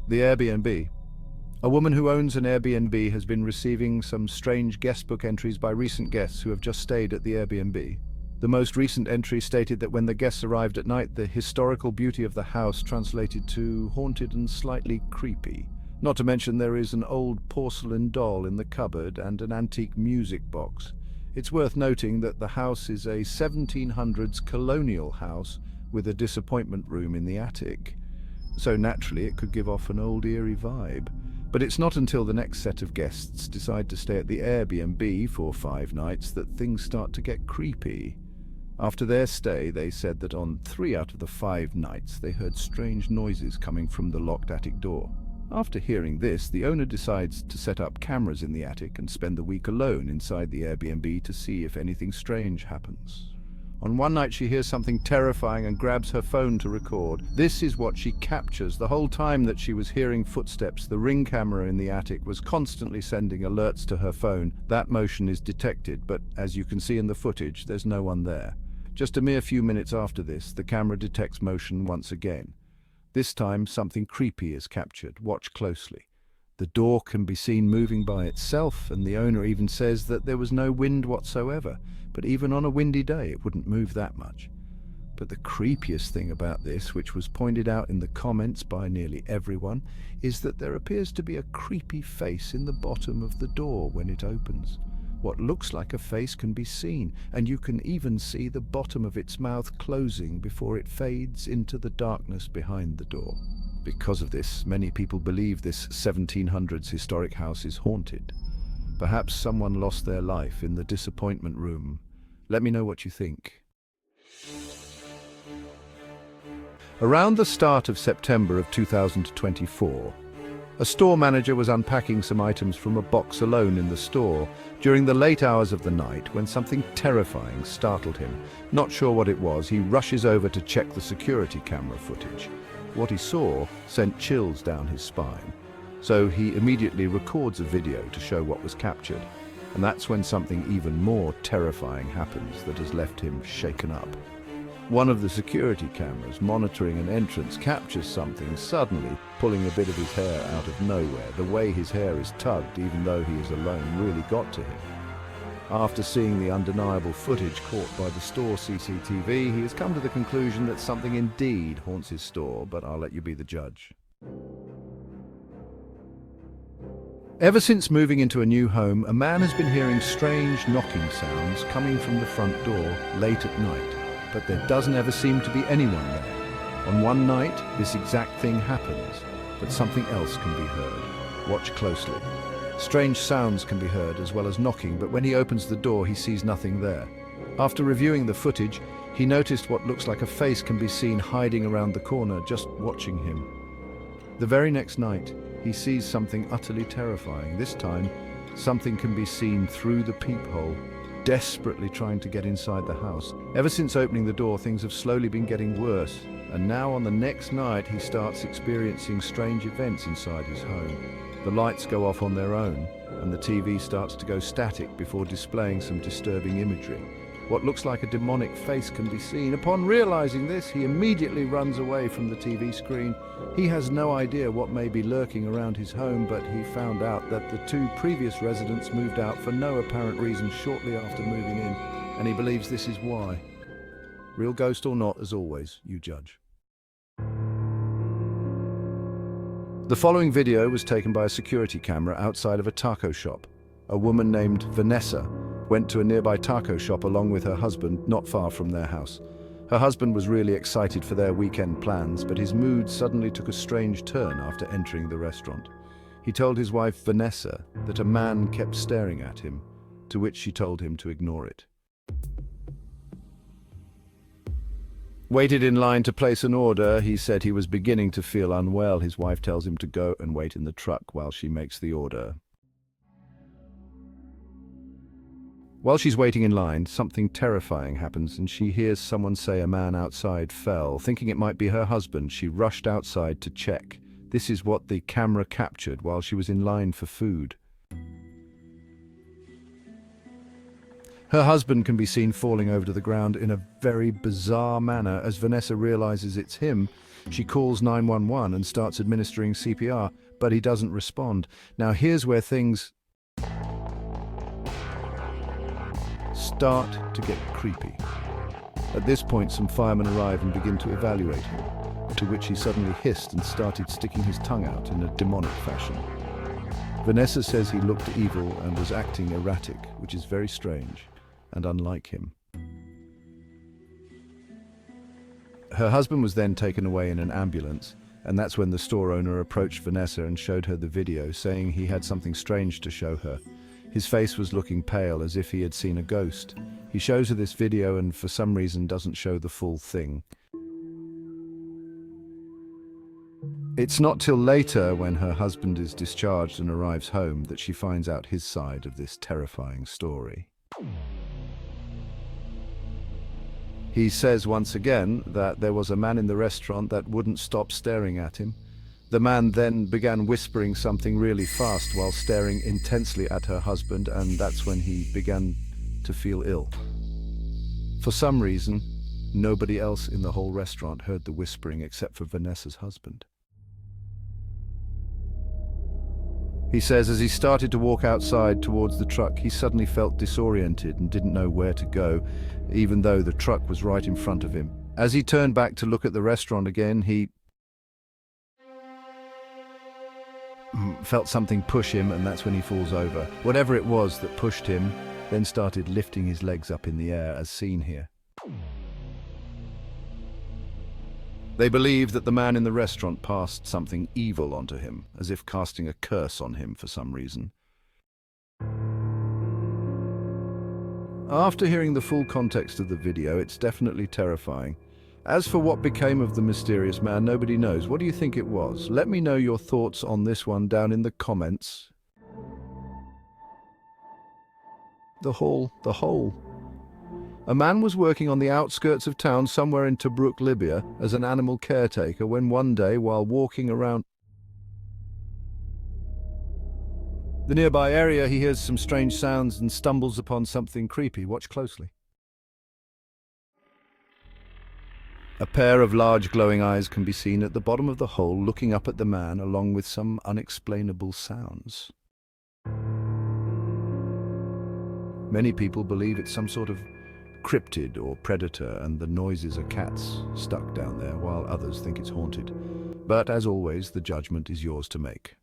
The Airbnb. A woman who owns an Airbnb has been receiving some strange guestbook entries by recent guests who have just stayed at the Airbnb. The most recent entry stated that when the guests arrived at night, the historical beauty of the house translated to haunted and slightly creepy. Not to mention there is an old porcelain doll in the cupboard and an antique music box. It's worth noting that the house is a 1700s colonial house with a disappointment room in the attic. So naturally it could give off an old eerie vibe. But it's not until the next set of guests decide to stay at the Airbnb for 5 nights that things start to get creepy. After their stay, they said that on 3 out of the 5 nights they heard strange noises coming from the locked attic door. After hearing this, the owner decides to set up cameras in the attic and spend the week alone inside the Airbnb to see if anything strange happens. On one night she hears something terrifying and grabs her phone to record. This is what she captures. The whole time that she was hearing footsteps, the Ring camera in the attic was constantly sending alerts to her phone. That motion is detected, but as you can see in the footage, there's no one there. Just a mere few minutes after this, the camera detects motion once again. This time, something creepy is captured. Watch closely. The door can be seen moving by itself, and the owner even says that there was no wind whatsoever. But even on a windy day, it wouldn't move that much. But the creepiest thing about this, which was pointed out in the comments by nearly everyone, is that there appears to be a creepy face in the bottom of the door when it opens. What looks like a face can be seen, and you can even see the bottom of its mouth closing before it fades into the darkness behind the door. Because of this, many people believe this 1700s historic house is haunted. Perhaps someone lost their life in the disappointment room. Let me know what you think. Around the start of September of 2024, a store manager was unpacking some items from a box alone in the store during the late hours of the night when something terrifying startled him. Not sure what it was, he rushes over to check the security camera footage. What he saw sent chills down his spine. So he immediately records a video to show what was captured. And that's when something even more terrifying happens that has left him shaken up. One of the security cameras monitoring an entrance captures something suddenly pulling a bit of his hair out of nowhere. The way his hair is tugged, even though he is alone, really got to him. After seeing the undeniable footage caught by the store CCTV, he has come to the conclusion that something indeed haunts his store, but I'll let you be the judge. Ever since moving into a new home, a man has been hearing strange knocking sounds coming from the front door late at night, but there doesn't ever seem to be anyone there. On one night, this exact thing happens, but something else can be heard. Watch closely. Strange sounds can be heard as well as knocking, but when he opens the door, he sees nothing there. After reviewing the footage, he noticed what looks like a face can be seen hiding around the corner, just watching him. The very next night, he sees something utterly terrifying. This time, something can be seen through the peephole, desperately trying to get inside the house. Ever since opening the door, things have slowly been getting worse, and now on the next night, he starts experiencing strange events inside his home. The lights go off on their own, and the TV starts to go static before displaying some disturbing imagery. What looks like a demonic face can be seen. Upon realizing this, he immediately runs away from the TV screen. He has no idea what may be lurking around his home, but he found out that the 2 previous residents moved out for no apparent reason shortly after moving in, and he believes this is why. Real ghost or not, as always, you judge. The following video was taken by a security camera outside of a taco shop. A woman named Vanessa went to a nearby taco shop along with her husband, not far from their house. Her husband was really excited for their weekend plans, but his mood suddenly took a strange turn after entering the restaurant. He told his wife, Vanessa, that a man kept staring at him, to which she told him to ignore it. Waited in line to place an order. He said he was beginning to feel unwell. His wife tells him to go and wait in the truck while she makes the order. While she's waiting in line, something terrifying happens and she hears someone say a man outside fell. Thinking it might be her husband, she rushed outside to check. This is what the camera captured while she was in line for food. Her husband can be seen falling over to the ground in a very bizarre manner. As Vanessa realizes it's him, she calls 911 and starts administering CPR, but he doesn't respond. Now here's where things start to get creepy. At this point, some firemen arrive and begin to evaluate him, to which he suddenly hissed and started sticking his tongue out in a demonic fashion. Vanessa says he looked evil and was acting erratic, which is very strange and unlike him. Her husband was then taken away in an ambulance, and that's when the store owner approached Vanessa and showed her the video, saying he had something strange to show her. His face was looking pale, as if he had seen a ghost. He shows her this video and for some reason doesn't show the full thing. It's not till later, when her husband is discharged and arrives home, that she finds out his side of this terrifying story. He says once again that there was a man in the restaurant that wouldn't stop staring at him. The man then began whispering something really fast while staring intensely at her husband, and that's when he began to feel ill. For some reason, nobody else in the whole restaurant heard the whispering except for Vanessa's husband. He says as he started to walk outside towards the truck, he suddenly felt disoriented and didn't know where to go, even though the truck was right in front of him. As he turned back to look at the restaurant again, he felt something push him, and that's when he falls over. Whatever it was that pushed him then started lifting his legs up in the air, as seen here. They believe that the man in the restaurant passed something evil onto him, as if casting a curse on him for some reason. After hearing the full context of the video, it's definitely terrifying. As for what became of the mysterious man, nobody knows. What do you think it was? Let me know your thoughts on this one down in the comments. The hole. A man was working on the outskirts of town somewhere in Tobruk, Libya, as an animal caretaker when one day, while walking around the nearby area, he hears some strange sounds and stumbles upon something creepy. Watch closely. A pair of large glowing eyes can be seen at the bottom of the hole, looking up at the man, along with some unexplainable sounds. Many people believe it's some sort of cryptid or predator, and the noises are cats stuck down there, while others think it's haunted. But as always, the judgment is yours to make.